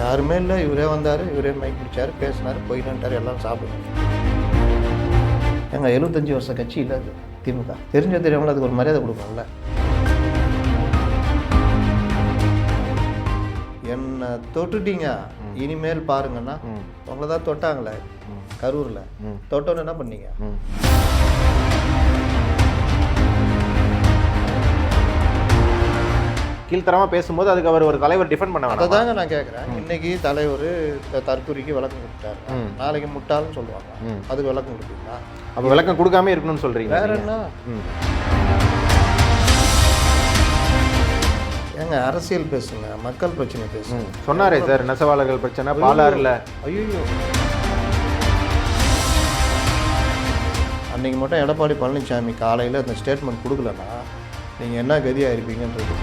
யாருமே இல்லை, இவரே வந்தார், இவரே மைக் பிடிச்சார், பேசினார், போயிட்டார், எல்லாம் சாப்பிடுங்க. எங்கள் 75 வருஷம் கட்சி இல்லை அது திமுக. தெரிஞ்ச தெரியாமல் அதுக்கு ஒரு மரியாதை கொடுக்கணும்ல. என்னை தொட்டுட்டீங்க, இனிமேல் பாருங்கன்னா உங்களை தான் தொட்டாங்களே கரூரில், தொட்டோன்னு என்ன பண்ணீங்க? கீழ்த்தரமாக பேசும்போது அதுக்கு அவர் ஒரு தலைவர் டிஃபெண்ட் பண்ண அதை தாங்க நான் கேட்குறேன். இன்னைக்கு தலைவர் தற்கொலைக்கு விளக்கம் கொடுத்தாரு, நாளைக்கு முட்டாள்னு சொல்லுவாங்க, அதுக்கு விளக்கம் கொடுப்பீங்களா? அப்போ விளக்கம் கொடுக்காம இருக்கணும்னு சொல்கிறீங்க. வேற என்ன? ஏங்க அரசியல் பேசுங்க, மக்கள் பிரச்சனை பேசுங்க. சொன்னாரே சார், நெசவாளர்கள் பிரச்சனை பாலாறுல. ஐயோ, அன்றைக்கி மட்டும் எடப்பாடி பழனிசாமி காலையில் அந்த ஸ்டேட்மெண்ட் கொடுக்கலன்னா நீங்கள் என்ன கதியாக இருப்பீங்கன்றது.